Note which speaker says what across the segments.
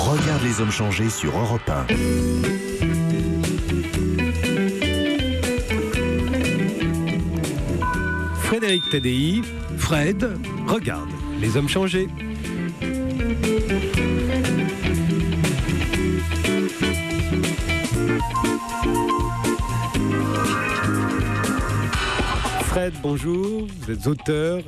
Speaker 1: Regarde les hommes changer sur Europe 1.
Speaker 2: Frédéric Tadei, Fred, regarde les hommes changer. Fred, bonjour, vous êtes auteur,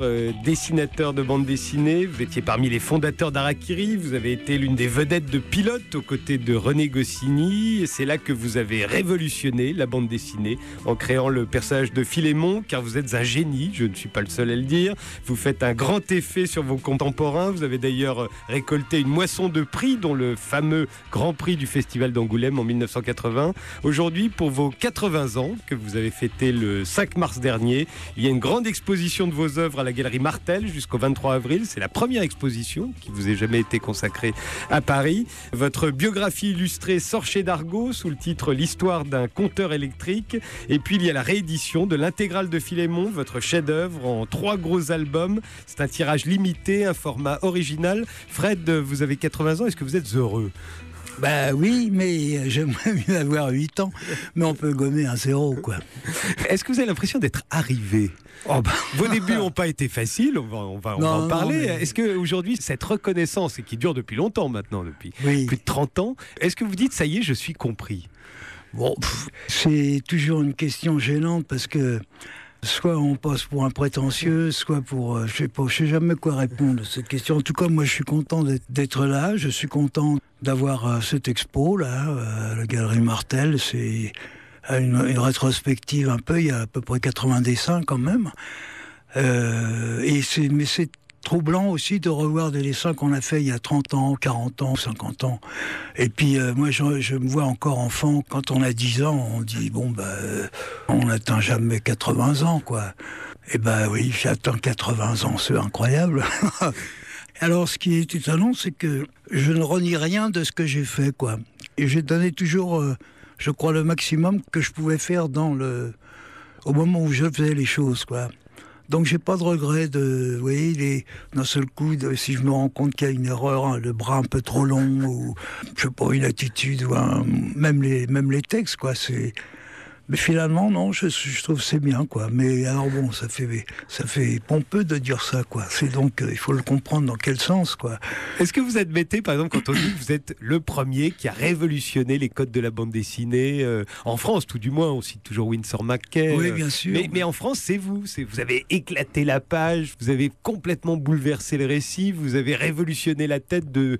Speaker 2: dessinateur de bande dessinée, vous étiez parmi les fondateurs d'Harakiri, vous avez été l'une des vedettes de Pilote aux côtés de René Goscinny, et c'est là que vous avez révolutionné la bande dessinée en créant le personnage de Philémon, car vous êtes un génie, je ne suis pas le seul à le dire, vous faites un grand effet sur vos contemporains, vous avez d'ailleurs récolté une moisson de prix, dont le fameux Grand Prix du Festival d'Angoulême en 1980. Aujourd'hui, pour vos 80 ans, que vous avez fêté le 5 mars dernier, il y a une grande exposition de vos œuvres à la Galerie Martel jusqu'au 23 avril. C'est la première exposition qui vous ait jamais été consacrée à Paris. Votre biographie illustrée sort chez Dargaud sous le titre L'histoire d'un compteur électrique. Et puis il y a la réédition de l'intégrale de Philémon, votre chef-d'œuvre en 3 gros albums. C'est un tirage limité, un format original. Fred, vous avez 80 ans, est-ce que vous êtes heureux ?
Speaker 3: Bah oui, mais j'aimerais mieux avoir 8 ans, mais on peut gommer un 0, quoi.
Speaker 2: Est-ce que vous avez l'impression d'être arrivé ? Vos débuts n'ont pas été faciles, on va en parler. Mais... Est-ce qu'aujourd'hui, cette reconnaissance, et qui dure depuis longtemps maintenant, depuis plus de 30 ans, est-ce que vous dites, ça y est, je suis compris ?
Speaker 3: Bon, c'est toujours une question gênante parce que soit on passe pour un prétentieux, soit pour... je sais jamais quoi répondre à cette question. En tout cas, moi, je suis content d'être là. Je suis content d'avoir cette expo, là, à la Galerie Martel. C'est une rétrospective un peu, il y a à peu près 80 dessins quand même. Mais c'est troublant aussi de revoir des dessins qu'on a fait il y a 30 ans, 40 ans, 50 ans. Et puis moi je me vois encore enfant, quand on a 10 ans, on dit on n'atteint jamais 80 ans, quoi. Et oui, j'atteins 80 ans, c'est incroyable. Alors ce qui est étonnant, c'est que je ne renie rien de ce que j'ai fait, quoi. Et j'ai donné toujours, je crois, le maximum que je pouvais faire au moment où je faisais les choses, quoi. Donc j'ai pas de regret d'un seul coup, si je me rends compte qu'il y a une erreur, le bras un peu trop long, ou je sais pas, une attitude, ou même les textes, quoi. Mais finalement, non, je trouve que c'est bien, quoi. Mais alors bon, ça fait pompeux de dire ça, quoi. C'est donc, il faut le comprendre dans quel sens, quoi.
Speaker 2: Est-ce que vous admettez, par exemple, quand on dit que vous êtes le premier qui a révolutionné les codes de la bande dessinée, en France, tout du moins, on cite toujours Winsor McCay.
Speaker 3: Oui, bien sûr.
Speaker 2: Mais en France, c'est vous. Vous avez éclaté la page, vous avez complètement bouleversé le récit, vous avez révolutionné la tête de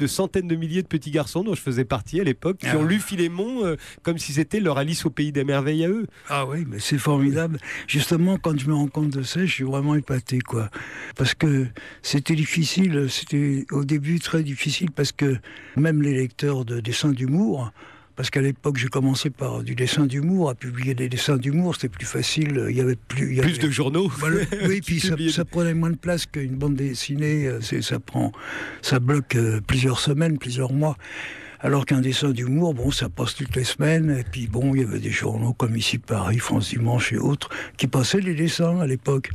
Speaker 2: centaines de milliers de petits garçons dont je faisais partie à l'époque, qui ont lu Philémon comme si c'était leur Alice au pays des merveilles à eux.
Speaker 3: Ah oui, mais c'est formidable. Justement, quand je me rends compte de ça, je suis vraiment épaté, quoi. Parce que c'était difficile, c'était au début très difficile, parce que même les lecteurs de dessins d'humour, parce qu'à l'époque, j'ai commencé par du dessin d'humour, à publier des dessins d'humour, c'était plus facile, il y avait plus
Speaker 2: de journaux.
Speaker 3: Voilà. Oui, puis ça prenait moins de place qu'une bande dessinée, ça bloque plusieurs semaines, plusieurs mois. Alors qu'un dessin d'humour, ça passe toutes les semaines. Et puis il y avait des journaux comme Ici Paris, France Dimanche et autres, qui passaient les dessins à l'époque.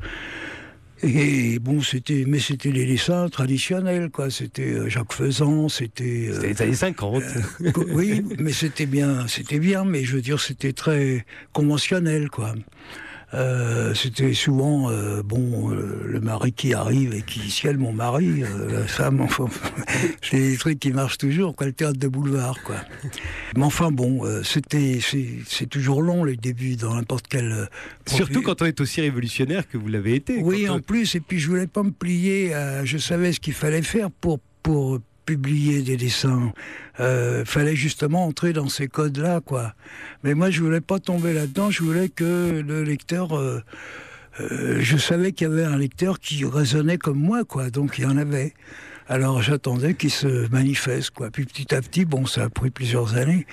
Speaker 3: Et c'était les dessins traditionnels, quoi. C'était Jacques Faisan, c'était
Speaker 2: les années 50.
Speaker 3: Oui, mais c'était bien, mais je veux dire, c'était très conventionnel, quoi. C'était souvent le mari qui arrive et qui cielle mon mari, la femme, c'est des trucs qui marchent toujours, quoi, le théâtre de boulevard, quoi. Mais enfin c'est toujours long les débuts dans n'importe quel
Speaker 2: surtout quand on est aussi révolutionnaire que vous l'avez été.
Speaker 3: Oui, en plus, et puis je voulais pas me plier je savais ce qu'il fallait faire pour publier des dessins. Fallait justement entrer dans ces codes-là, quoi. Mais moi, je voulais pas tomber là-dedans. Je voulais que le lecteur... je savais qu'il y avait un lecteur qui raisonnait comme moi, quoi. Donc, il y en avait. Alors, j'attendais qu'il se manifeste, quoi. Puis, petit à petit, ça a pris plusieurs années.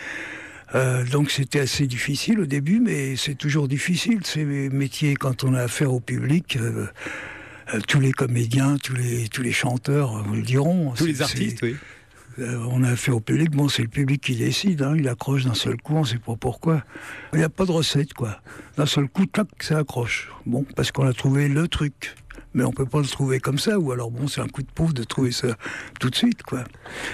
Speaker 3: Donc, c'était assez difficile au début, mais c'est toujours difficile, ces métiers, quand on a affaire au public... tous les comédiens, tous les chanteurs vous le diront.
Speaker 2: Tous les artistes, oui.
Speaker 3: On a affaire au public, c'est le public qui décide, il accroche d'un seul coup, on ne sait pas pourquoi. Il n'y a pas de recette, quoi. D'un seul coup, tac, ça accroche. Parce qu'on a trouvé le truc. Mais on peut pas le trouver comme ça, ou alors bon, c'est un coup de pouce de trouver ça tout de suite, quoi.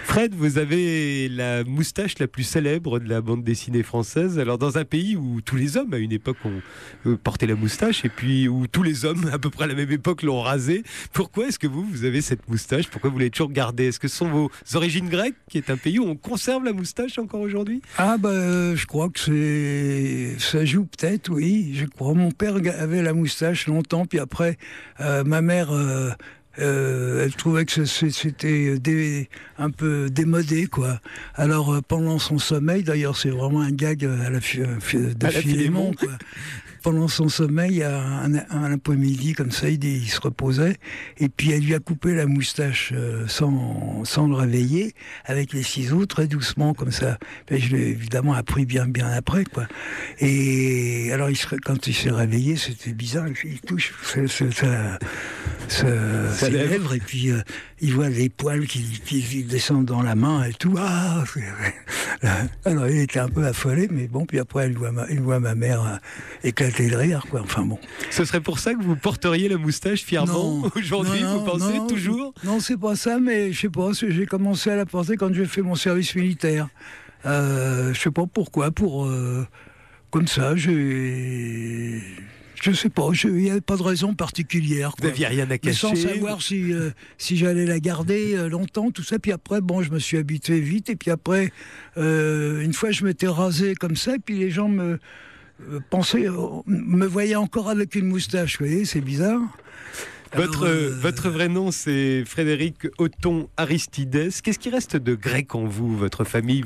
Speaker 2: Fred, vous avez la moustache la plus célèbre de la bande dessinée française. Alors dans un pays où tous les hommes à une époque ont porté la moustache, et puis où tous les hommes à peu près à la même époque l'ont rasée, pourquoi est-ce que vous avez cette moustache? Pourquoi vous l'avez toujours gardée? Est-ce que ce sont vos origines grecques, qui est un pays où on conserve la moustache encore aujourd'hui?
Speaker 3: Ah je crois que ça joue peut-être, oui. Je crois. Mon père avait la moustache longtemps, puis après ma mère, elle trouvait que c'était un peu démodé, quoi. Alors pendant son sommeil, d'ailleurs c'est vraiment un gag de Philémon, quoi. Pendant son sommeil, un après-midi, comme ça, il se reposait. Et puis, elle lui a coupé la moustache sans le réveiller, avec les ciseaux, très doucement, comme ça. Et je l'ai évidemment appris bien après, quoi. Et alors, quand il s'est réveillé, c'était bizarre. Il touche ses lèvres, et puis il voit les poils qui descendent dans la main et tout. Ah, alors, il était un peu affolé, mais bon, puis après, il voit ma mère éclater de rire, quoi. Enfin bon.
Speaker 2: Ce serait pour ça que vous porteriez la moustache fièrement aujourd'hui, vous pensez, toujours?
Speaker 3: Non, c'est pas ça, mais je sais pas, j'ai commencé à la porter quand j'ai fait mon service militaire. Je sais pas pourquoi, comme ça, je sais pas, il n'y avait pas de raison particulière, quoi.
Speaker 2: Vous n'aviez rien à cacher.
Speaker 3: Mais sans savoir si j'allais la garder longtemps, tout ça. Puis après, bon, je me suis habitué vite. Et puis après, une fois, je m'étais rasé comme ça. Et puis les gens me voyaient encore avec une moustache. Vous voyez, c'est bizarre.
Speaker 2: Votre vrai nom, c'est Frédéric Othon Aristides. Qu'est-ce qui reste de grec en vous? Votre famille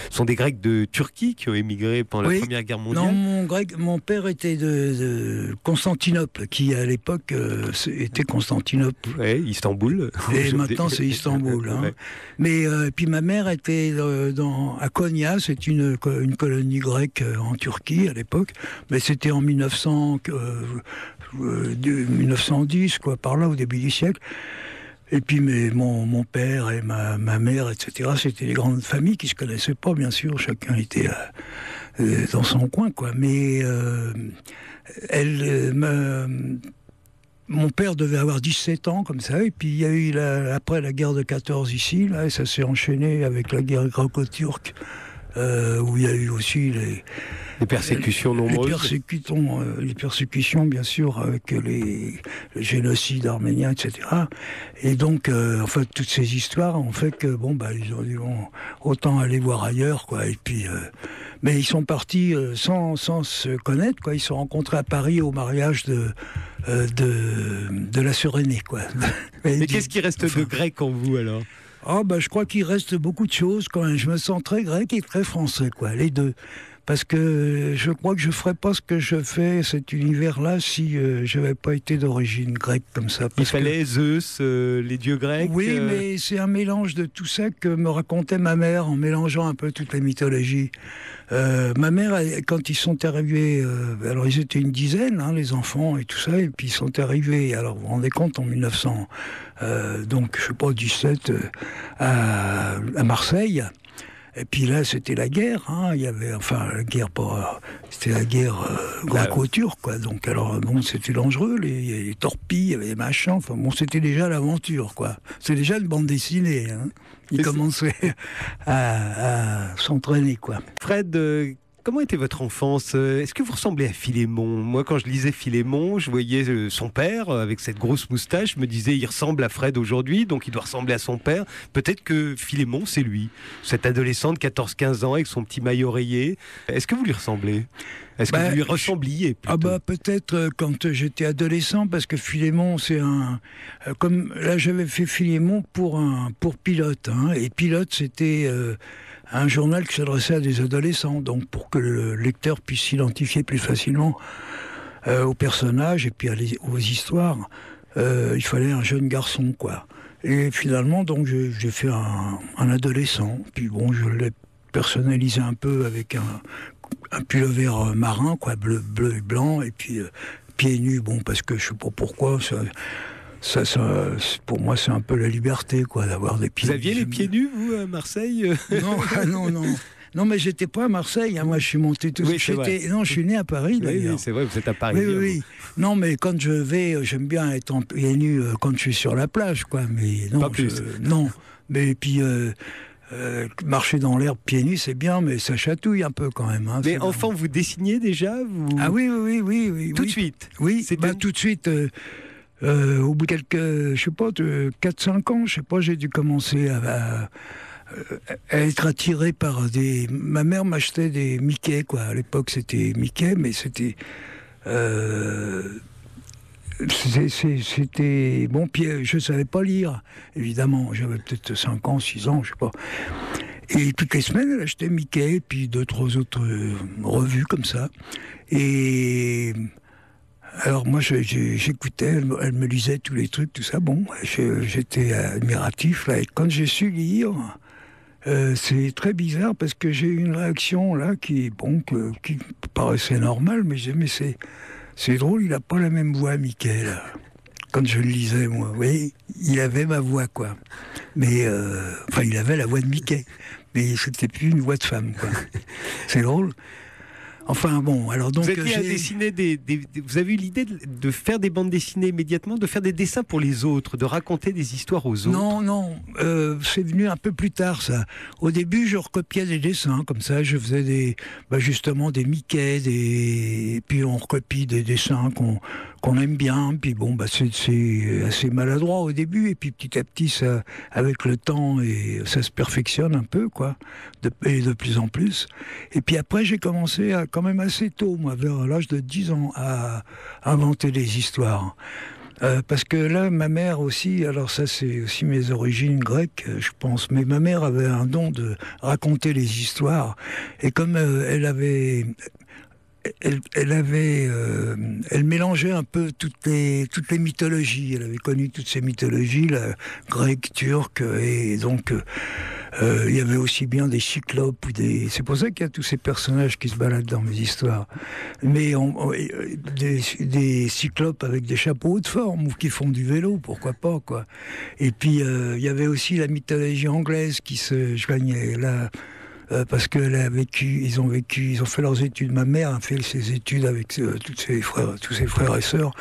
Speaker 2: sont des Grecs de Turquie qui ont émigré pendant la Première Guerre mondiale?
Speaker 3: Non, mon père était de Constantinople, qui à l'époque était Constantinople.
Speaker 2: Oui, Istanbul.
Speaker 3: Et maintenant c'est Istanbul. Hein. Ouais. Mais puis ma mère était à Konya, c'est une colonie grecque en Turquie à l'époque. Mais c'était en 1910, quoi, par là, au début du siècle. Et puis mon père et ma mère, etc., c'était des grandes familles qui ne se connaissaient pas, bien sûr. Chacun était dans son coin, quoi. Mais mon père devait avoir 17 ans, comme ça. Et puis il y a eu, après la guerre de 14 ici, là, et ça s'est enchaîné avec la guerre gréco-turque, où il y a eu aussi les
Speaker 2: persécutions nombreuses.
Speaker 3: Les persécutions, bien sûr, avec les génocides arméniens, etc. Et donc, en fait, toutes ces histoires ont fait que, ils ont dit, autant aller voir ailleurs, quoi. Et puis, mais ils sont partis sans se connaître, quoi. Ils se sont rencontrés à Paris au mariage de la sœur aînée, quoi.
Speaker 2: Mais qu'est-ce qui reste de grec en vous, alors?
Speaker 3: Je crois qu'il reste beaucoup de choses, quand même. Je me sens très grec et très français, quoi, les deux. Parce que je crois que je ne ferais pas ce que je fais, cet univers-là, si je n'avais pas été d'origine grecque comme ça.
Speaker 2: Il fallait Zeus, les dieux grecs.
Speaker 3: Oui, mais c'est un mélange de tout ça que me racontait ma mère, en mélangeant un peu toutes les mythologies. Ma mère, quand ils sont arrivés, alors ils étaient une dizaine, hein, les enfants et tout ça, et puis ils sont arrivés, alors vous vous rendez compte, en 1900, donc je sais pas, 17, à Marseille. Et puis là, c'était la guerre, hein. Il y avait, c'était la guerre gréco-turque, quoi. Donc, alors, c'était dangereux, les torpilles, il y avait des machins, c'était déjà l'aventure, quoi. C'est déjà une bande dessinée, hein. Ils commençaient à s'entraîner, quoi.
Speaker 2: Fred, comment était votre enfance? Est-ce que vous ressemblez à Philémon? Moi, quand je lisais Philémon, je voyais son père avec cette grosse moustache. Je me disais, il ressemble à Fred aujourd'hui, donc il doit ressembler à son père. Peut-être que Philémon, c'est lui. Cet adolescent de 14-15 ans avec son petit maillot rayé. Est-ce que vous lui ressemblez? Est-ce que vous lui ressembliez plutôt?
Speaker 3: Peut-être quand j'étais adolescent, parce que Philémon, c'est comme là, j'avais fait Philémon pour Pilote. Hein, et Pilote, c'était un journal qui s'adressait à des adolescents, donc pour que le lecteur puisse s'identifier plus facilement aux personnages et puis aux histoires, il fallait un jeune garçon, quoi. Et finalement, donc, j'ai fait un adolescent, puis je l'ai personnalisé un peu avec un pullover marin, quoi, bleu et blanc, et puis pieds nus, parce que je sais pas pourquoi, ça, pour moi, c'est un peu la liberté, quoi, d'avoir des pieds nus.
Speaker 2: Vous aviez les pieds nus, vous, à Marseille?
Speaker 3: Non, Non, mais j'étais pas à Marseille. Moi, je suis monté tout de suite. Non, je suis né à Paris, d'ailleurs.
Speaker 2: Oui, c'est vrai, vous êtes à Paris.
Speaker 3: Oui. Non, mais quand je vais, j'aime bien être en pieds nus quand je suis sur la plage, quoi. Mais non,
Speaker 2: pas plus.
Speaker 3: Non. Mais puis... marcher dans l'herbe pieds nus, c'est bien, mais ça chatouille un peu quand même. Hein,
Speaker 2: mais enfant, vous dessiniez déjà
Speaker 3: Ah oui.
Speaker 2: Tout de suite.
Speaker 3: Oui, tout de suite. Au bout de quelques, je sais pas, 4-5 ans, je sais pas, j'ai dû commencer à être attiré par des... Ma mère m'achetait des Mickey, quoi. À l'époque, c'était Mickey, mais c'était... C'était bon, puis je savais pas lire, évidemment. J'avais peut-être 5 ans, 6 ans, je sais pas. Et toutes les semaines, elle achetait Mickey, puis 2-3 autres revues comme ça. Et alors moi, j'écoutais, elle me lisait tous les trucs, tout ça. Bon, j'étais admiratif, là. Et quand j'ai su lire, c'est très bizarre, parce que j'ai eu une réaction, là, qui paraissait normale, mais j'ai dit, mais c'est drôle, il n'a pas la même voix, Mickey, là. Quand je le lisais, moi, oui, il avait ma voix, quoi. Mais, enfin, il avait la voix de Mickey. Mais c'était plus une voix de femme, quoi. C'est drôle. Enfin, bon, alors donc...
Speaker 2: Vous êtes mis à dessiner vous avez eu l'idée de faire des bandes dessinées immédiatement, de faire des dessins pour les autres, de raconter des histoires aux autres?
Speaker 3: Non, c'est venu un peu plus tard, ça. Au début, je recopiais des dessins, comme ça, je faisais justement des Mickey, et puis on recopie des dessins qu'on aime bien, puis bon, c'est assez maladroit au début, et puis petit à petit, ça, avec le temps, et ça se perfectionne un peu, quoi, et de plus en plus. Et puis après, j'ai commencé quand même assez tôt, moi, vers l'âge de 10 ans, à inventer des histoires. Parce que là, ma mère aussi, alors ça c'est aussi mes origines grecques, je pense, mais ma mère avait un don de raconter les histoires. Et comme elle mélangeait un peu toutes les mythologies. Elle avait connu toutes ces mythologies, la grecque, turque, et donc il y avait aussi bien des cyclopes ou des... C'est pour ça qu'il y a tous ces personnages qui se baladent dans mes histoires. Mais des cyclopes avec des chapeaux de forme ou qui font du vélo, pourquoi pas, quoi. Et puis il y avait aussi la mythologie anglaise qui se joignait là. Parce qu'elle a vécu, ils ont fait leurs études. Ma mère a fait ses études avec tous ses frères et sœurs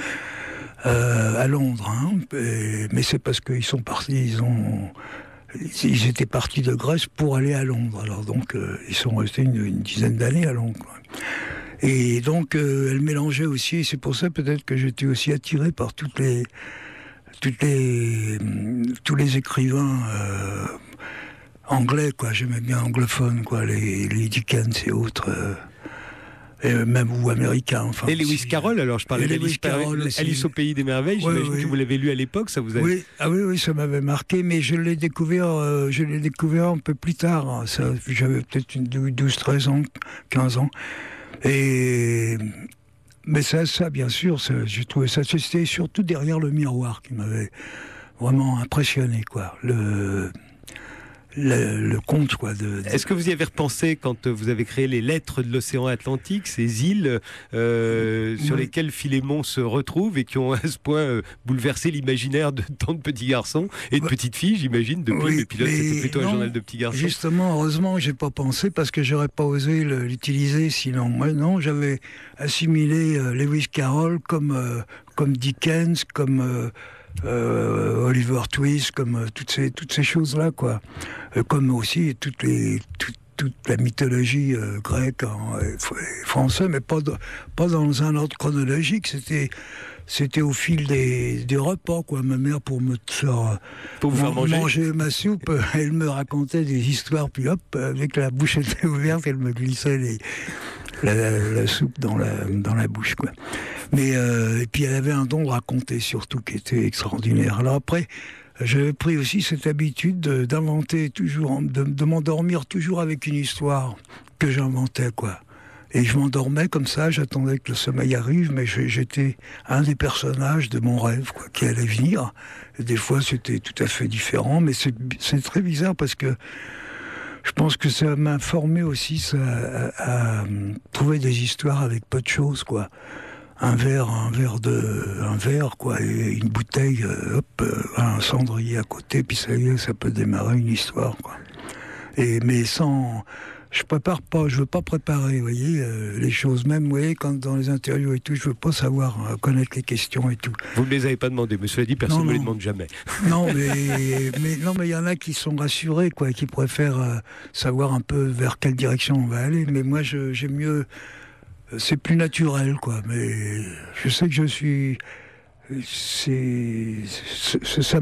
Speaker 3: à Londres. Hein. Mais c'est parce qu'ils sont partis, ils étaient partis de Grèce pour aller à Londres. Alors donc ils sont restés une dizaine d'années à Londres, quoi. Et donc elle mélangeait aussi. Et c'est pour ça peut-être que j'étais aussi attiré par tous les écrivains. Anglais, quoi, j'aimais bien anglophone, quoi, les Dickens et autres, même ou américains. Enfin,
Speaker 2: et Lewis Carroll, alors je parlais d'Alice Alice au Pays des Merveilles, j'imagine que vous l'avez lu à l'époque, ça vous a...
Speaker 3: Oui, ça m'avait marqué, mais je l'ai découvert un peu plus tard, hein, j'avais peut-être 12, 13 ans, 15 ans, mais ça bien sûr, j'ai trouvé ça, c'était surtout derrière le miroir qui m'avait vraiment impressionné, quoi, le conte, quoi.
Speaker 2: Est-ce que vous y avez repensé quand vous avez créé les lettres de l'océan Atlantique, ces îles sur lesquelles Philémon se retrouve et qui ont à ce point bouleversé l'imaginaire de tant de petits garçons et de petites filles, j'imagine, depuis le pilote, c'était plutôt un journal de petits garçons.
Speaker 3: Justement, heureusement, j'ai pas pensé parce que j'aurais pas osé l'utiliser sinon. Moi, non, j'avais assimilé Lewis Carroll comme Dickens, comme Oliver Twist, comme toutes ces choses-là, quoi. Comme aussi toute la mythologie grecque, française, mais pas dans un ordre chronologique. C'était au fil des repas, quoi. Ma mère, pour me faire manger ma soupe, elle me racontait des histoires, puis hop, avec la bouche ouverte, elle me glissait la soupe dans la bouche, quoi. Mais et puis elle avait un don de raconter surtout qui était extraordinaire. Alors après, j'avais pris aussi cette habitude d'inventer toujours, de m'endormir toujours avec une histoire que j'inventais, quoi. Et je m'endormais comme ça, j'attendais que le sommeil arrive, mais j'étais un des personnages de mon rêve, quoi, qui allait venir. Et des fois, c'était tout à fait différent, mais c'est très bizarre parce que je pense que ça m'a formé aussi à trouver des histoires avec peu de choses, quoi. Un verre, quoi, et une bouteille, un cendrier à côté, puis ça y est, ça peut démarrer une histoire, quoi. Mais sans je prépare pas, je veux pas préparer, vous voyez, les choses. Même, vous voyez, quand dans les interviews et tout, je veux pas savoir connaître les questions et tout.
Speaker 2: Vous ne les avez pas demandées, mais cela dit, personne ne les demande jamais.
Speaker 3: Non, mais il y en a qui sont rassurés, quoi, qui préfèrent savoir un peu vers quelle direction on va aller. Mais moi, j'aime mieux, c'est plus naturel, quoi. Mais je sais que je suis. Ça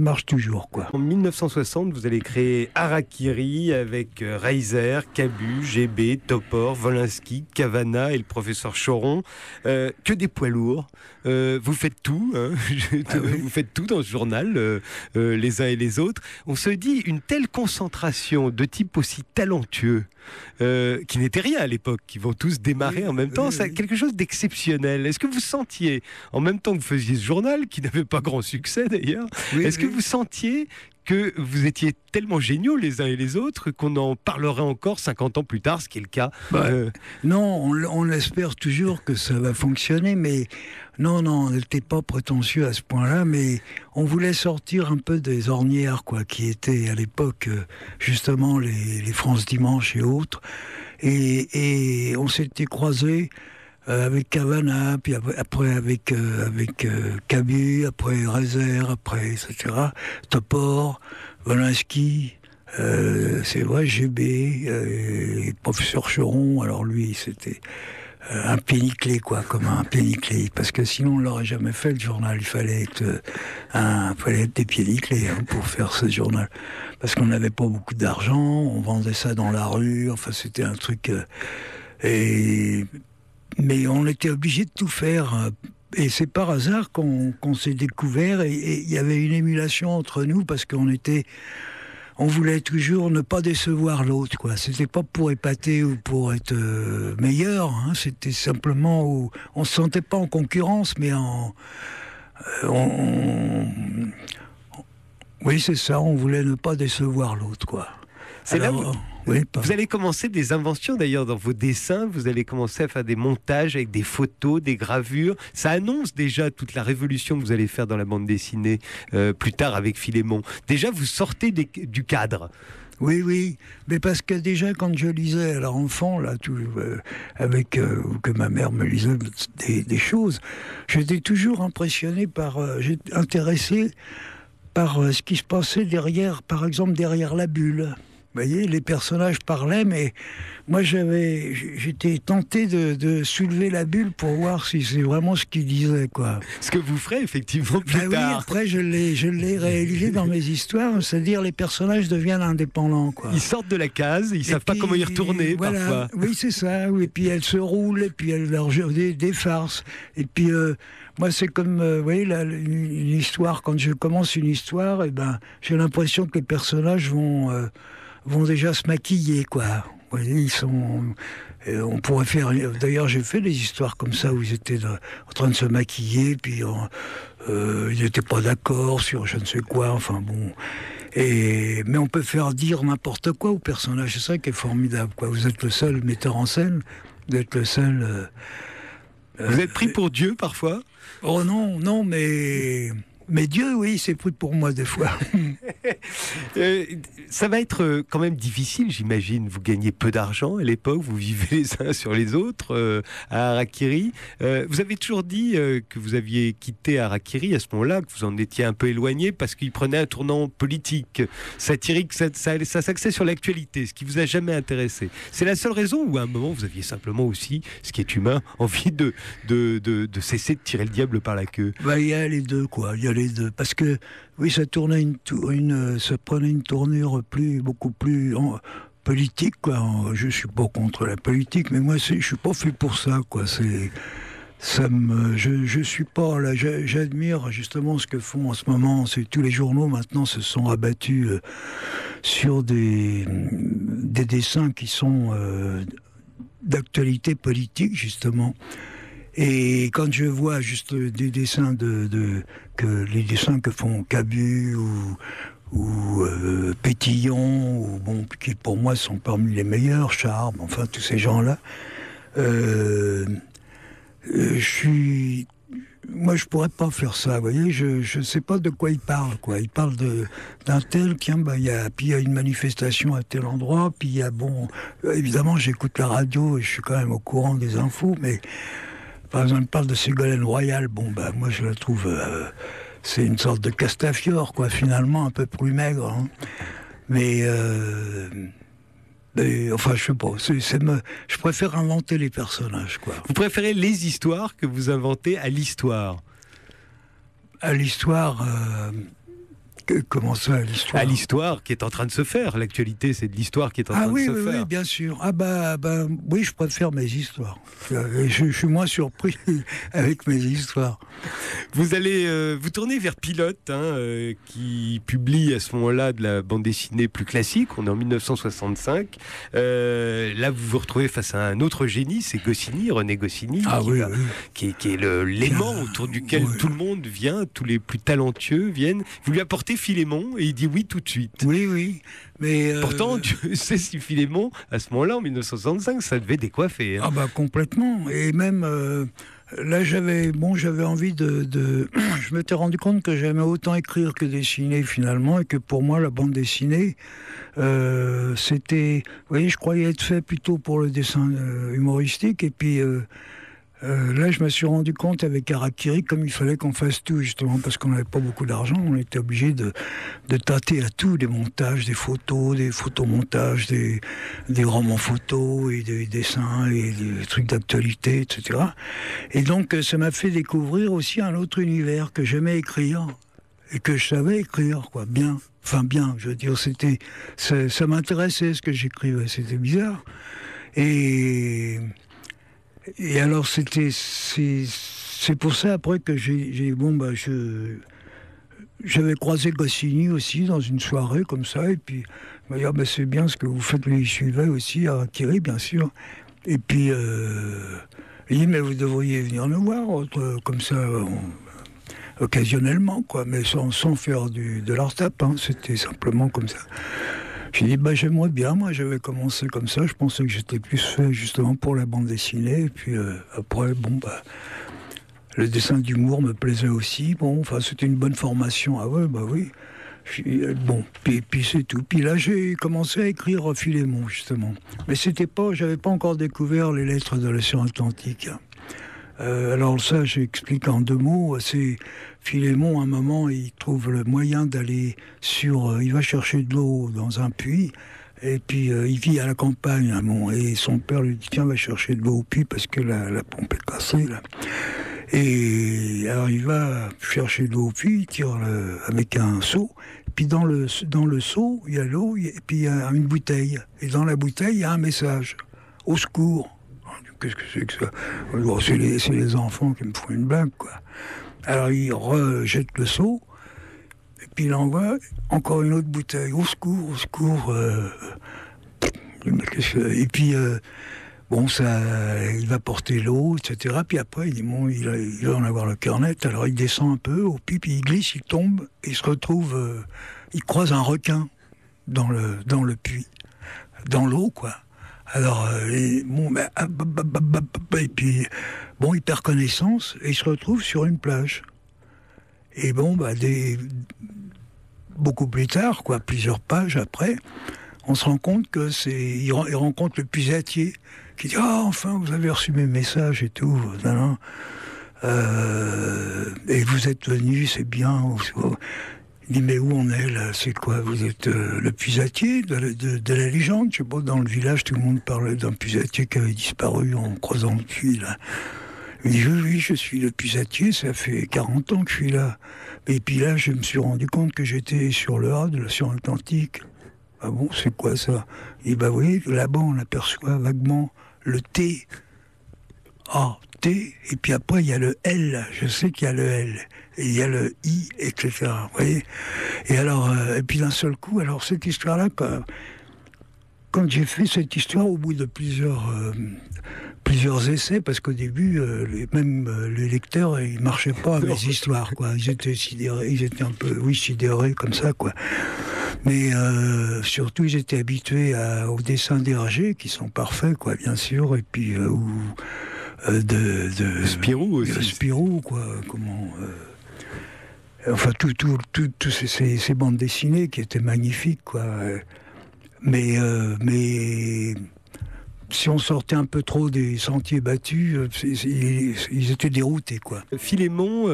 Speaker 3: marche toujours, quoi.
Speaker 2: En 1960, vous allez créer Harakiri avec Reiser, Cabu, GB, Topor, Wolinski, Cavana et le professeur Choron. Que des poids lourds. Vous faites tout, hein. Vous faites tout dans ce journal, les uns et les autres. On se dit, une telle concentration de types aussi talentueux, qui n'étaient rien à l'époque, qui vont tous démarrer en même temps, c'est quelque chose d'exceptionnel. Est-ce que vous sentiez, en même temps que vous faisiez ce journal, qui n'avait pas grand succès d'ailleurs, est-ce que vous sentiez que vous étiez tellement géniaux les uns et les autres qu'on en parlerait encore 50 ans plus tard, ce qui est le cas?
Speaker 3: Non, on espère toujours que ça va fonctionner, mais non, on n'était pas prétentieux à ce point-là, mais on voulait sortir un peu des ornières, quoi, qui étaient à l'époque justement les France Dimanche et autres, et on s'était croisés avec Cavana, puis après avec Cabu, après Reiser, après etc. Topor, Wolinski, c'est vrai, GB, professeur Choron. Alors lui, c'était un péniclé, quoi, comme un péniclé, parce que sinon on l'aurait jamais fait le journal. Il fallait être des péniclés pour faire ce journal, parce qu'on n'avait pas beaucoup d'argent, on vendait ça dans la rue. Enfin, c'était un truc mais on était obligé de tout faire. Et c'est par hasard qu'on s'est découvert. Et il y avait une émulation entre nous parce qu'on voulait toujours ne pas décevoir l'autre, quoi. C'était pas pour épater ou pour être meilleur. Hein. C'était simplement on se sentait pas en concurrence, mais oui, c'est ça. On voulait ne pas décevoir l'autre, quoi.
Speaker 2: Vous allez commencer des inventions d'ailleurs dans vos dessins, vous allez commencer à faire des montages avec des photos, des gravures. Ça annonce déjà toute la révolution que vous allez faire dans la bande dessinée plus tard avec Philémon. Déjà, vous sortez du cadre.
Speaker 3: Oui, mais parce que déjà quand je lisais à l'enfant, là, que ma mère me lisait des choses, j'étais toujours impressionné j'étais intéressé par ce qui se passait par exemple derrière la bulle. Vous voyez, les personnages parlaient, mais moi j'étais tenté de soulever la bulle pour voir si c'est vraiment ce qu'ils disaient, quoi.
Speaker 2: Ce que vous ferez effectivement plus tard.
Speaker 3: Oui, après je l'ai réalisé dans mes histoires, c'est-à-dire les personnages deviennent indépendants, quoi.
Speaker 2: Ils sortent de la case, ils savent pas comment y retourner, voilà, parfois.
Speaker 3: Oui, c'est ça. Oui, et puis elles se roulent, et puis elles leur jouent des farces. Et puis moi, c'est comme, vous voyez, une histoire. Quand je commence une histoire, j'ai l'impression que les personnages vont déjà se maquiller, quoi. Vous voyez, on pourrait faire. D'ailleurs, j'ai fait des histoires comme ça où ils étaient en train de se maquiller, puis ils n'étaient pas d'accord sur je ne sais quoi. Enfin bon. Mais on peut faire dire n'importe quoi aux personnages. C'est ça qui est formidable, quoi. Vous êtes le seul metteur en scène. Vous êtes le seul.
Speaker 2: Vous êtes pris pour Dieu parfois?
Speaker 3: Oh non, mais Dieu, oui, c'est pris pour moi des fois.
Speaker 2: Ça va être quand même difficile, j'imagine. Vous gagnez peu d'argent à l'époque, vous vivez les uns sur les autres à Harakiri. Vous avez toujours dit que vous aviez quitté Harakiri à ce moment-là, que vous en étiez un peu éloigné parce qu'il prenait un tournant politique, satirique, ça s'axait sur l'actualité, ce qui vous a jamais intéressé. C'est la seule raison ou à un moment vous aviez simplement aussi, ce qui est humain, envie de cesser de tirer le diable par la queue?
Speaker 3: Il y a les deux, quoi. Il y a les deux, parce que oui, ça prenait une tournure beaucoup plus politique, quoi. Je suis pas contre la politique, mais moi je suis pas fait pour ça, quoi. Je suis pas là. J'admire justement ce que font en ce moment. Tous les journaux maintenant se sont abattus sur des dessins qui sont d'actualité politique, justement. Et quand je vois juste des dessins les dessins que font Cabu ou Pétillon, qui pour moi sont parmi les meilleurs, Charme, enfin tous ces gens-là, je moi, je pourrais pas faire ça, vous voyez, je sais pas de quoi il parle, quoi. Il parle d'un tel, tiens, puis il y a une manifestation à tel endroit, puis il y a, évidemment, j'écoute la radio et je suis quand même au courant des infos, mais par exemple, il parle de Ségolène Royal, moi, je la trouve, c'est une sorte de Castafiore, quoi, finalement, un peu plus maigre, hein. Mais enfin, je sais pas. Je préfère inventer les personnages, quoi.
Speaker 2: Vous préférez les histoires que vous inventez à l'histoire?
Speaker 3: À l'histoire. Comment ça, à l'histoire?
Speaker 2: À l'histoire qui est en train de se faire. L'actualité, c'est de l'histoire qui est en train de se faire.
Speaker 3: Oui, bien sûr. Oui, je préfère mes histoires. Je suis moins surpris avec mes histoires.
Speaker 2: Vous tournez vers Pilote, qui publie à ce moment-là de la bande dessinée plus classique. On est en 1965. Là, vous vous retrouvez face à un autre génie, c'est Goscinny, René Goscinny, qui est l'aimant autour duquel tout le monde vient, tous les plus talentueux viennent. Vous lui apportez Philémon et il dit oui tout de suite.
Speaker 3: Oui. Mais
Speaker 2: pourtant, Dieu sait si Philémon, à ce moment-là, en 1965, ça devait décoiffer. Hein.
Speaker 3: Complètement. Et même là, j'avais envie de je m'étais rendu compte que j'aimais autant écrire que dessiner finalement, et que pour moi, la bande dessinée, c'était, vous voyez, je croyais être fait plutôt pour le dessin humoristique, et puis là, je me suis rendu compte avec Harakiri, comme il fallait qu'on fasse tout, justement, parce qu'on n'avait pas beaucoup d'argent, on était obligé de tâter à tout, des montages, des photos, des photomontages, des romans photos, et des dessins, et des trucs d'actualité, etc. Et donc, ça m'a fait découvrir aussi un autre univers que j'aimais écrire, et que je savais écrire, quoi, bien. Enfin, bien, je veux dire, ça m'intéressait ce que j'écrivais, c'était bizarre. Et alors c'est pour ça après que j'avais croisé Goscinny aussi dans une soirée comme ça, et puis il m'a dit c'est bien ce que vous faites, lui il suivait aussi à Harakiri bien sûr, et puis il dit mais vous devriez venir nous voir comme ça occasionnellement, quoi, mais sans faire de leur tape, hein, c'était simplement comme ça. J'ai dit, j'aimerais bien, moi j'avais commencé comme ça, je pensais que j'étais plus fait justement pour la bande dessinée, et puis après, le dessin d'humour me plaisait aussi, c'était une bonne formation, oui. Puis c'est tout. Puis là, j'ai commencé à écrire Philémon, justement. Mais j'avais pas encore découvert les lettres de l'océan Atlantique. Alors ça, j'explique en 2 mots. C'est Philémon, à un moment, il trouve le moyen d'aller il va chercher de l'eau dans un puits, et puis il vit à la campagne, et son père lui dit, tiens, va chercher de l'eau au puits, parce que la pompe est cassée, là. Et alors il va chercher de l'eau au puits, il tire avec un seau, puis dans le seau, il y a l'eau, et puis il y a une bouteille. Et dans la bouteille, il y a un message. Au secours. Qu'est-ce que c'est que ça? C'est les enfants qui me font une blague, quoi. Alors il rejette le seau, et puis il envoie encore une autre bouteille. Au secours, au secours. Et puis, il va porter l'eau, etc. Puis après, il dit, il va en avoir le cœur net. Alors il descend un peu au puits, puis il glisse, il tombe, et il se retrouve, il croise un requin dans le puits, dans l'eau, quoi. Alors, et puis, il perd connaissance et il se retrouve sur une plage. Et beaucoup plus tard, quoi, plusieurs pages après, on se rend compte il rencontre le puisatier qui dit « Ah, enfin, vous avez reçu mes messages et tout. Et vous êtes venu, c'est bien. » Il dit, mais où on est là? C'est quoi? Vous êtes le puisatier de la légende? Je sais pas, dans le village, tout le monde parlait d'un puisatier qui avait disparu en croisant le puits, là. Il dit, oui, je suis le puisatier, ça fait 40 ans que je suis là. Et puis là, je me suis rendu compte que j'étais sur le A de l'océan Atlantique. Ah bon, c'est quoi ça? Il dit, oui, là-bas, on aperçoit vaguement le T. Ah, T, et puis après, il y a le L, je sais qu'il y a le L. Et il y a le I, etc. Vous voyez? Et alors, et puis d'un seul coup, alors cette histoire-là, quand j'ai fait cette histoire au bout de plusieurs essais, parce qu'au début, les lecteurs, ils marchaient pas à mes histoires, quoi. Ils étaient un peu, sidérés comme ça, quoi. Mais surtout, ils étaient habitués aux dessins d'Hergé, qui sont parfaits, quoi, bien sûr, et puis de
Speaker 2: Spirou aussi.
Speaker 3: de Spirou, quoi. Enfin, toutes ces bandes dessinées qui étaient magnifiques, quoi. Mais si on sortait un peu trop des sentiers battus, ils étaient déroutés, quoi.
Speaker 2: Philémon,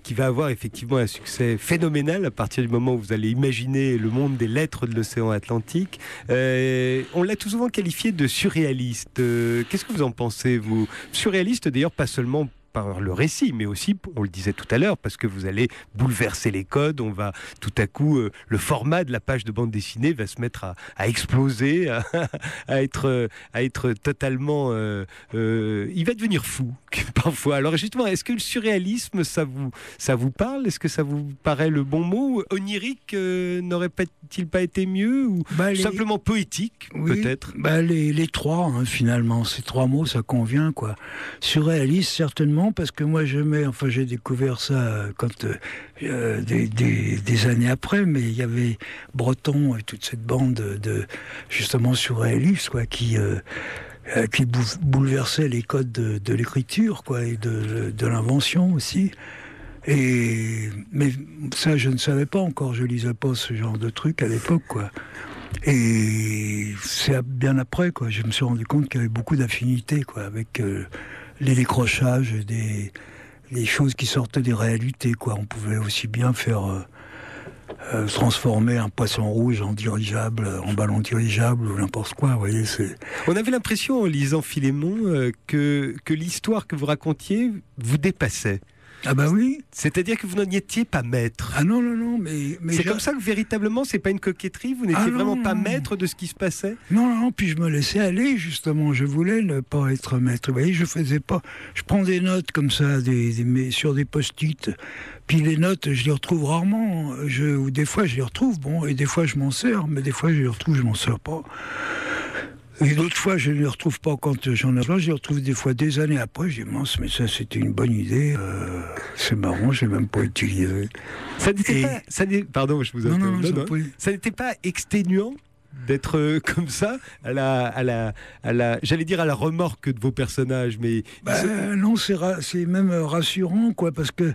Speaker 2: qui va avoir effectivement un succès phénoménal à partir du moment où vous allez imaginer le monde des lettres de l'océan Atlantique. On l'a tout souvent qualifié de surréaliste. Qu'est-ce que vous en pensez, vous? Surréaliste, d'ailleurs, pas seulement par le récit, mais aussi, on le disait tout à l'heure, parce que vous allez bouleverser les codes, on va tout à coup, le format de la page de bande dessinée va se mettre à exploser, à être totalement... il va devenir fou, parfois. Alors justement, est-ce que le surréalisme, ça vous parle? Est-ce que ça vous paraît le bon mot? Onirique n'aurait-il pas été mieux? Ou simplement poétique, oui, peut-être?
Speaker 3: Les trois, hein, finalement. Ces trois mots, ça convient, quoi. Surréaliste, certainement, parce que moi j'ai découvert ça quand des années après, mais il y avait Breton et toute cette bande de justement surréalistes, quoi, qui bouleversait les codes de l'écriture, quoi, et de l'invention aussi. Mais ça, je ne savais pas encore, je lisais pas ce genre de truc à l'époque, quoi. Et c'est bien après, quoi, je me suis rendu compte qu'il y avait beaucoup d'affinités, quoi, avec les décrochages, des choses qui sortaient des réalités, quoi. On pouvait aussi bien faire transformer un poisson rouge en dirigeable, en ballon dirigeable ou n'importe quoi. Vous voyez,
Speaker 2: on avait l'impression en lisant Philémon que l'histoire que vous racontiez vous dépassait.
Speaker 3: Ah bah oui.
Speaker 2: C'est-à-dire que vous n'en étiez pas maître.
Speaker 3: Ah non, mais
Speaker 2: c'est comme ça que véritablement, c'est pas une coquetterie, vous n'étiez vraiment pas maître de ce qui se passait?
Speaker 3: Non, puis je me laissais aller, justement, je voulais ne pas être maître. Vous voyez, je prends des notes comme ça, sur des post-it, puis les notes, je les retrouve rarement, ou des fois je les retrouve, bon, et des fois je m'en sers, mais des fois je les retrouve, je m'en sers pas. Et d'autres fois, je ne les retrouve pas quand j'en ai besoin. Je les retrouve des fois des années après. Je dis, mince, mais ça, c'était une bonne idée. C'est marrant, je ne l'ai même pas utilisé.
Speaker 2: Ça n'était pas... Pardon, je vous interromps. Non. Ça n'était pas exténuant d'être comme ça, j'allais dire à la remorque de vos personnages, mais...
Speaker 3: Non, c'est même rassurant, quoi, parce que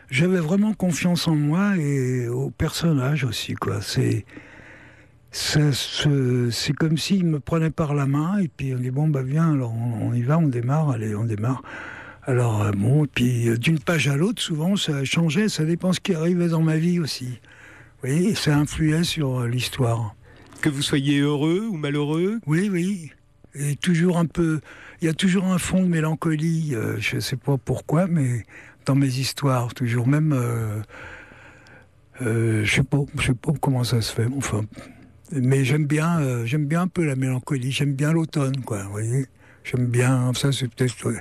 Speaker 3: j'avais vraiment confiance en moi et aux personnages aussi, quoi. C'est comme s'il me prenait par la main et puis on dit bon bah viens, alors on y va, on démarre. Alors bon, et puis d'une page à l'autre souvent ça changeait, ça dépend ce qui arrivait dans ma vie aussi. Vous voyez, ça influait sur l'histoire.
Speaker 2: Que vous soyez heureux ou malheureux?
Speaker 3: Oui, et toujours un peu, il y a toujours un fond de mélancolie, je sais pas pourquoi, mais dans mes histoires toujours, même je sais pas comment ça se fait, enfin. Mais j'aime bien un peu la mélancolie, j'aime bien l'automne, quoi, vous voyez. J'aime bien, ça c'est peut-être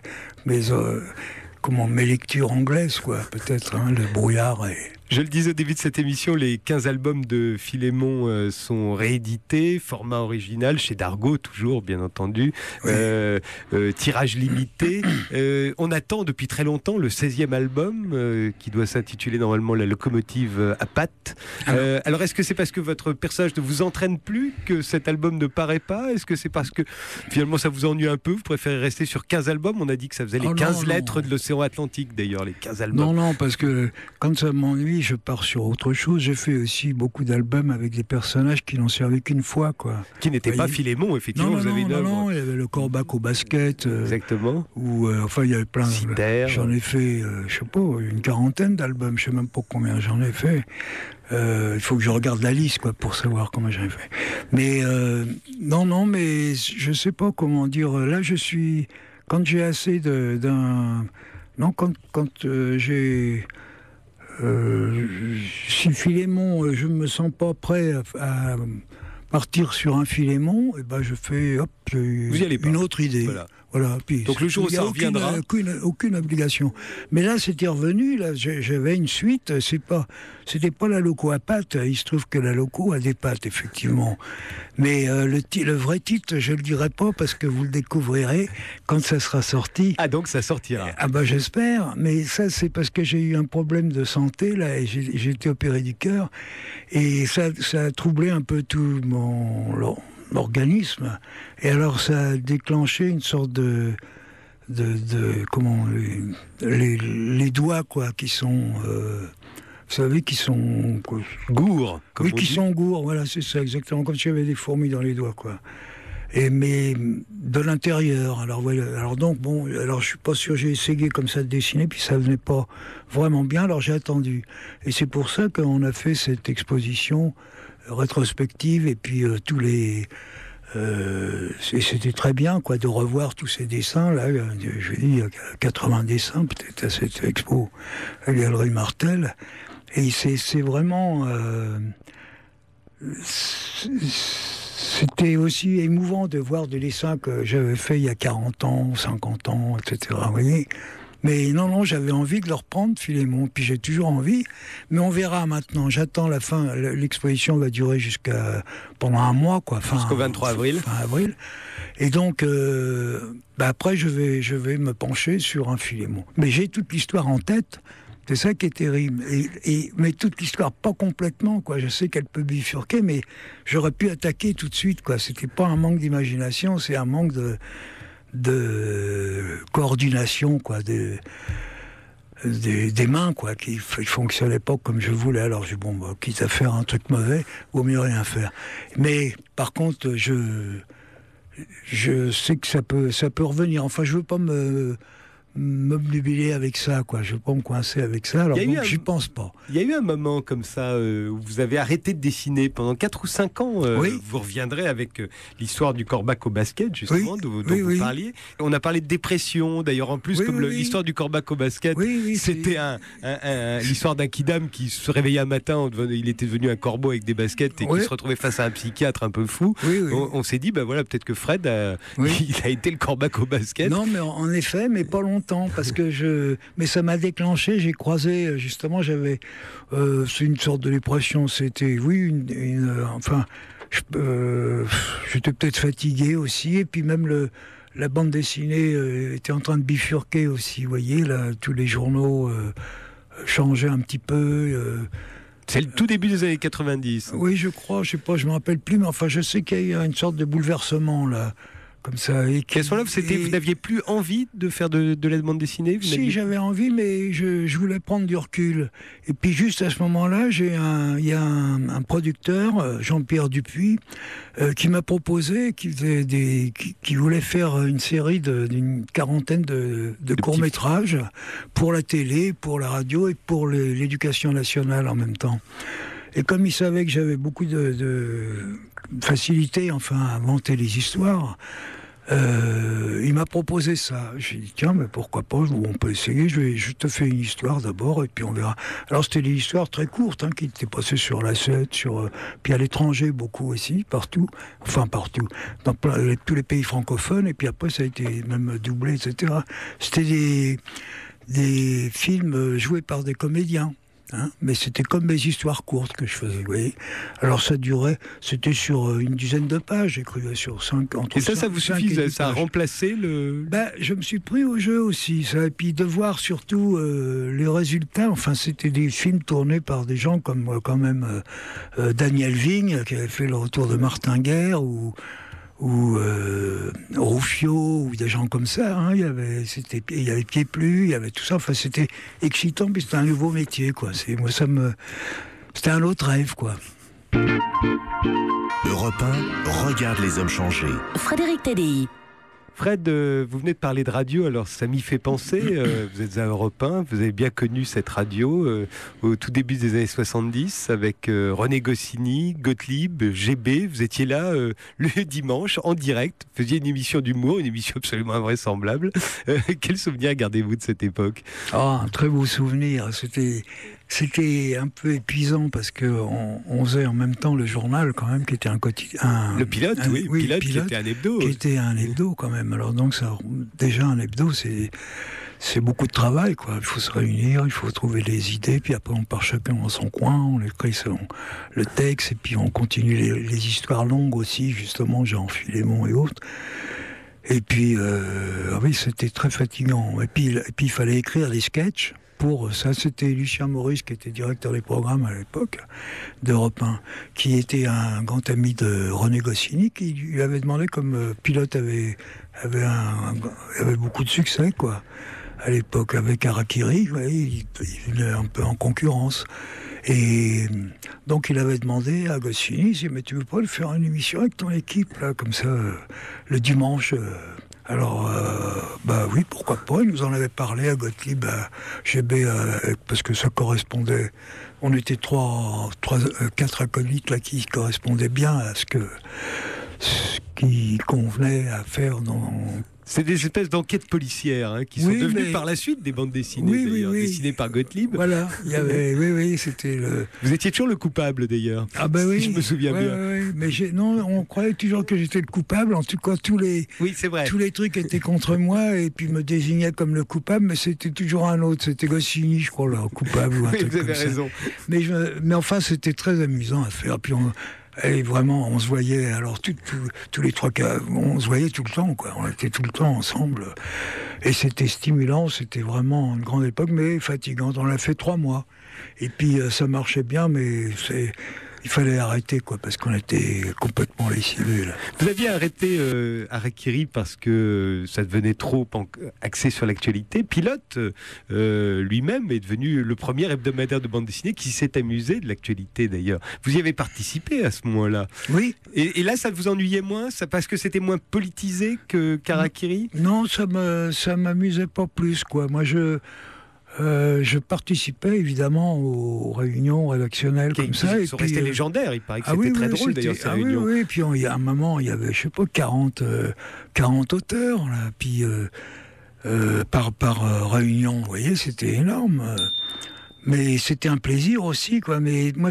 Speaker 3: mes lectures anglaises, quoi, peut-être, hein, le brouillard et...
Speaker 2: Je le disais au début de cette émission, les 15 albums de Philémon sont réédités, format original, chez Dargaud toujours, bien entendu, oui. Tirage limité. On attend depuis très longtemps le 16e album, qui doit s'intituler normalement La locomotive à pattes. Alors est-ce que c'est parce que votre personnage ne vous entraîne plus que cet album ne paraît pas? Est-ce que c'est parce que finalement ça vous ennuie un peu? Vous préférez rester sur 15 albums? On a dit que ça faisait les 15 lettres de l'océan Atlantique, d'ailleurs, les 15 albums.
Speaker 3: Non, parce que quand ça m'ennuie, je pars sur autre chose. J'ai fait aussi beaucoup d'albums avec des personnages qui n'ont servi qu'une fois, quoi.
Speaker 2: Qui n'étaient pas Philémon, effectivement. Vous avez une œuvre.
Speaker 3: Non, il y avait le Corbac au basket.
Speaker 2: Exactement.
Speaker 3: Enfin, il y avait plein. J'en ai fait, je sais pas, une quarantaine d'albums. Je sais même pas combien j'en ai fait. Il faut que je regarde la liste, quoi, pour savoir comment j'en ai fait. Mais non, mais je sais pas comment dire. Là, je suis, quand j'ai assez d'un, non, quand j'ai si Philémon, je me sens pas prêt à partir sur un Philémon, et ben je fais une autre idée. Voilà. Puis,
Speaker 2: donc le jour où ça reviendra,
Speaker 3: aucune obligation. Mais là, c'était revenu. Là, j'avais une suite. C'était pas la loco à pattes. Il se trouve que la loco a des pattes, effectivement. Mais le vrai titre, je le dirai pas parce que vous le découvrirez quand ça sera sorti.
Speaker 2: Ah, donc ça sortira.
Speaker 3: Ah bah j'espère. Mais ça, c'est parce que j'ai eu un problème de santé là et j'ai été opéré du cœur et ça a troublé un peu tout mon organisme. Et alors ça a déclenché une sorte de comment les doigts quoi qui sont vous savez qui sont
Speaker 2: gourds comme
Speaker 3: oui qui sont gourds, voilà, c'est ça exactement, comme si j'avais des fourmis dans les doigts quoi. Mais de l'intérieur. Alors voilà. Alors donc bon, alors je suis pas sûr, j'ai essayé comme ça de dessiner, puis ça venait pas vraiment bien. Alors j'ai attendu, et c'est pour ça qu'on a fait cette exposition rétrospective, et puis tous les c'était très bien quoi de revoir tous ces dessins là. Je dis il y a 80 dessins peut-être à cette expo à la Galerie Martel, et c'est vraiment c'était aussi émouvant de voir des dessins que j'avais faits il y a 40 ans, 50 ans, etc. Vous voyez ? Mais non, j'avais envie de le reprendre, Philémon, puis j'ai toujours envie. Mais on verra maintenant. J'attends la fin. L'exposition va durer pendant un mois, quoi.
Speaker 2: Jusqu'au 23 avril.
Speaker 3: Fin avril. Et donc, après, je vais me pencher sur un Philémon. Mais j'ai toute l'histoire en tête. C'est ça qui est terrible. Mais toute l'histoire, pas complètement, quoi. Je sais qu'elle peut bifurquer, mais j'aurais pu attaquer tout de suite, quoi. C'était pas un manque d'imagination, c'est un manque de coordination, quoi. Des mains, quoi, qui fonctionnaient pas comme je voulais. Alors, quitte à faire un truc mauvais, vaut mieux rien faire. Mais, par contre, je sais que ça peut revenir. Enfin, je veux pas m'obnubiler avec ça, quoi. Je veux pas me coincer avec ça, alors donc j'y pense pas.
Speaker 2: Il y a eu un moment comme ça où vous avez arrêté de dessiner pendant 4 ou 5 ans.
Speaker 3: Oui.
Speaker 2: Vous reviendrez avec l'histoire du corbac au basket, justement,
Speaker 3: oui.
Speaker 2: dont vous parliez. On a parlé de dépression, d'ailleurs, en plus, l'histoire du corbac au basket, c'était l'histoire d'un kidam qui se réveillait un matin, il était devenu un corbeau avec des baskets et qui se retrouvait face à un psychiatre un peu fou. On s'est dit, peut-être que Fred, il a été le corbac au basket.
Speaker 3: Non, mais en effet, mais pas longtemps. Parce que mais ça m'a déclenché. J'ai croisé justement, c'est une sorte de dépression. C'était j'étais peut-être fatigué aussi, et puis même la bande dessinée était en train de bifurquer aussi. Vous voyez là, tous les journaux changeaient un petit peu.
Speaker 2: C'est le tout début des années 90.
Speaker 3: Oui, je crois. Je sais pas, je me rappelle plus, mais enfin, je sais qu'il y a une sorte de bouleversement là. Comme ça. Et
Speaker 2: à ce moment-là, vous n'aviez plus envie de faire de la bande dessinée?
Speaker 3: Si, j'avais envie, mais je voulais prendre du recul. Et puis juste à ce moment-là, il y a un producteur, Jean-Pierre Dupuis, qui m'a proposé, qui voulait faire une série d'une quarantaine de courts-métrages pour la télé, pour la radio et pour l'éducation nationale en même temps. Et comme il savait que j'avais beaucoup de facilité, à inventer les histoires, il m'a proposé ça. J'ai dit, tiens, mais pourquoi pas, on peut essayer, je te fais une histoire d'abord, et puis on verra. Alors c'était des histoires très courtes, qui étaient passées sur la 7, puis à l'étranger beaucoup aussi, partout, dans tous les pays francophones, et puis après ça a été même doublé, etc. C'était des films joués par des comédiens. Mais c'était comme mes histoires courtes que je faisais, vous voyez. Alors c'était sur une dizaine de pages, j'écrivais sur 5.
Speaker 2: Et ça vous suffit, ça a remplacé le...
Speaker 3: Je me suis pris au jeu aussi, ça, et puis de voir surtout les résultats. C'était des films tournés par des gens comme quand même Daniel Vigne, qui avait fait Le Retour de Martin Guerre, ou Rufio, ou des gens comme ça. Il y avait Pied Plu, il y avait tout ça. C'était excitant, puis c'était un nouveau métier, quoi. C'était un autre rêve, quoi.
Speaker 1: Europe 1, regarde les hommes changer.
Speaker 4: Frédéric Tadei.
Speaker 2: Fred, vous venez de parler de radio, alors ça m'y fait penser. Vous êtes à Europe 1, vous avez bien connu cette radio au tout début des années 70 avec René Goscinny, Gottlieb, GB. Vous étiez là le dimanche en direct, vous faisiez une émission d'humour, une émission absolument invraisemblable. Quel souvenir gardez-vous de cette époque?
Speaker 3: Un très beau souvenir. C'était un peu épuisant parce qu'on faisait en même temps le journal quand même, qui était un quotidien.
Speaker 2: Le pilote, pilote qui était un hebdo.
Speaker 3: Qui était un hebdo quand même. Alors donc déjà un hebdo, c'est beaucoup de travail, quoi. Il faut se réunir, il faut trouver des idées, puis après on part chacun dans son coin, on écrit le texte, et puis on continue les histoires longues aussi, justement, genre Philémon et autres. Et puis, c'était très fatigant. Et puis il fallait écrire des sketchs pour ça. C'était Lucien Maurice, qui était directeur des programmes à l'époque d'Europe 1, qui était un grand ami de René Goscinny, qui lui avait demandé, comme Pilote avait beaucoup de succès, quoi, à l'époque, avec Harakiri, vous voyez, il venait un peu en concurrence. Et donc il avait demandé à Goscinny, il dit, mais tu veux pas le faire une émission avec ton équipe, là, comme ça, le dimanche alors, bah oui, pourquoi pas. Il nous en avait parlé à Gottlieb, à GB, parce que ça correspondait. On était quatre acolytes là qui correspondaient bien à ce qui convenait à faire dans.
Speaker 2: C'est des espèces d'enquêtes policières qui sont devenues par la suite des bandes dessinées, dessinées par Gottlieb.
Speaker 3: Voilà, il y avait, c'était le...
Speaker 2: Vous étiez toujours le coupable, d'ailleurs.
Speaker 3: Ah ben oui.
Speaker 2: Si je me souviens bien.
Speaker 3: Oui, mais non, on croyait toujours que j'étais le coupable. En tout cas, tous les trucs étaient contre moi et puis me désignaient comme le coupable, mais c'était toujours un autre. C'était Goscinny, je crois, le coupable ou un truc
Speaker 2: vous avez
Speaker 3: comme
Speaker 2: raison.
Speaker 3: Ça. Mais enfin, c'était très amusant à faire. Puis et vraiment, on se voyait, alors tous les trois cas, on se voyait tout le temps, quoi. On était tout le temps ensemble. Et c'était stimulant, c'était vraiment une grande époque, mais fatigante. On l'a fait 3 mois. Et puis, ça marchait bien, mais il fallait arrêter, quoi, parce qu'on était complètement lessivés, là.
Speaker 2: Vous aviez arrêté Harakiri parce que ça devenait trop axé sur l'actualité. Pilote, lui-même, est devenu le premier hebdomadaire de bande dessinée qui s'est amusé de l'actualité, d'ailleurs. Vous y avez participé à ce moment-là.
Speaker 3: Oui.
Speaker 2: Et là, ça vous ennuyait moins, parce que c'était moins politisé qu'Harakiri ?
Speaker 3: Non, ça m'amusait pas plus, quoi. Moi, je participais évidemment aux réunions rédactionnelles comme ça.
Speaker 2: Ils sont restés légendaires, il paraît que c'était très drôle d'ailleurs ces réunions.
Speaker 3: Oui, puis il y a un moment, il y avait, je sais pas, 40 auteurs, là, puis par réunion, vous voyez, c'était énorme. Mais c'était un plaisir aussi, quoi. Mais moi,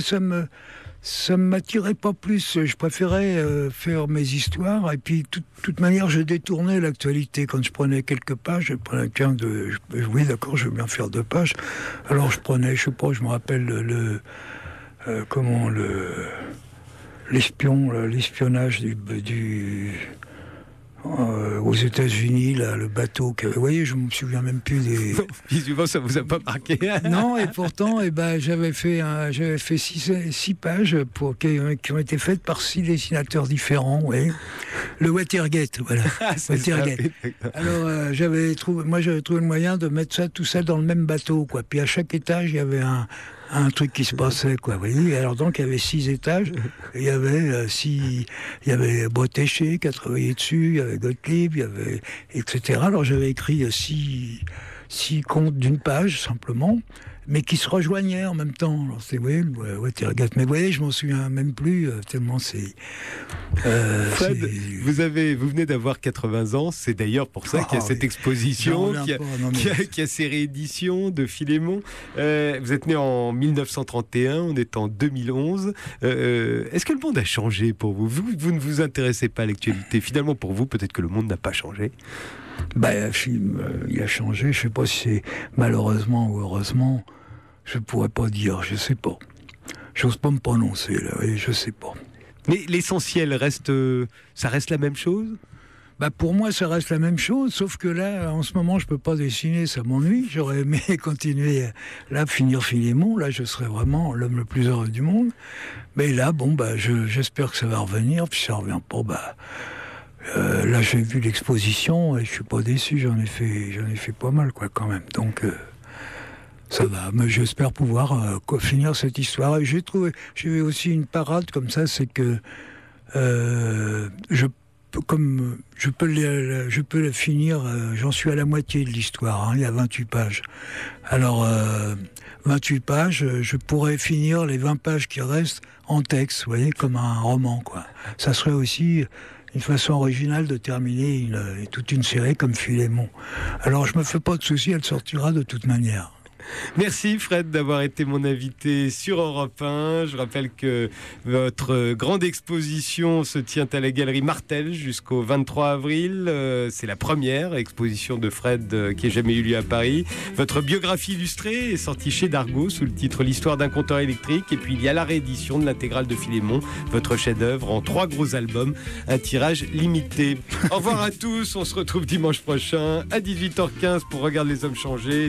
Speaker 3: ça m'attirait pas plus. Je préférais faire mes histoires. Et puis, de toute manière, je détournais l'actualité. Quand je prenais quelques pages, je prenais oui, d'accord, je veux bien faire 2 pages. Alors, je prenais, je sais pas, je me rappelle l'espionnage aux États-Unis, là, le bateau. Vous voyez, je me souviens même plus des.
Speaker 2: Non, visuellement, ça vous a pas marqué.
Speaker 3: Non, et pourtant, j'avais fait 6 pages qui ont été faites par 6 dessinateurs différents. Oui. Le Watergate, voilà. Watergate. Alors, j'avais trouvé le moyen de mettre tout ça dans le même bateau, quoi. Puis à chaque étage, il y avait un truc qui se passait, quoi. Vous voyez, alors donc il y avait 6 étages, et il y avait Bretéché qui a travaillé dessus, il y avait Gottlieb, il y avait etc. Alors j'avais écrit 6 contes d'une page simplement, mais qui se rejoignaient en même temps. Alors c'est Watergate, mais vous voyez, je m'en souviens même plus tellement c'est.
Speaker 2: Fred, vous venez d'avoir 80 ans, c'est d'ailleurs pour ça qu'il y a cette exposition, qu'il y a ces rééditions de Philémon. Vous êtes né en 1931, on est en 2011. Est-ce que le monde a changé pour vous ? Vous ne vous intéressez pas à l'actualité. Finalement, pour vous, peut-être que le monde n'a pas changé.
Speaker 3: Il a changé, je ne sais pas si c'est malheureusement ou heureusement, je ne pourrais pas dire, je ne sais pas. J'ose pas me prononcer, là, et je ne sais pas.
Speaker 2: Mais l'essentiel ça reste la même chose ?
Speaker 3: Pour moi, ça reste la même chose, sauf que là, en ce moment, je ne peux pas dessiner, ça m'ennuie. J'aurais aimé continuer, là, finir Philémon, là, je serais vraiment l'homme le plus heureux du monde. Mais là, j'espère que ça va revenir, puis ça ne revient pas, là, j'ai vu l'exposition et je suis pas déçu. J'en ai fait pas mal, quoi, quand même. Donc, ça va. Mais j'espère pouvoir finir cette histoire. Et j'ai eu aussi une parade comme ça, c'est que je peux le finir. J'en suis à la moitié de l'histoire. Il y a 28 pages. Alors, 28 pages, je pourrais finir les 20 pages qui restent en texte, vous voyez, comme un roman, quoi. Ça serait aussi une façon originale de terminer toute une série comme Philémon. Alors je me fais pas de soucis, elle sortira de toute manière.
Speaker 2: Merci Fred d'avoir été mon invité sur Europe 1. Je rappelle que votre grande exposition se tient à la Galerie Martel jusqu'au 23 avril. C'est la première exposition de Fred qui ait jamais eu lieu à Paris. Votre biographie illustrée est sortie chez Dargaud sous le titre L'histoire d'un compteur électrique. Et puis il y a la réédition de l'intégrale de Philémon, votre chef-d'œuvre en 3 gros albums, un tirage limité. Au revoir à tous, on se retrouve dimanche prochain à 18h15 pour Regarde les hommes changer.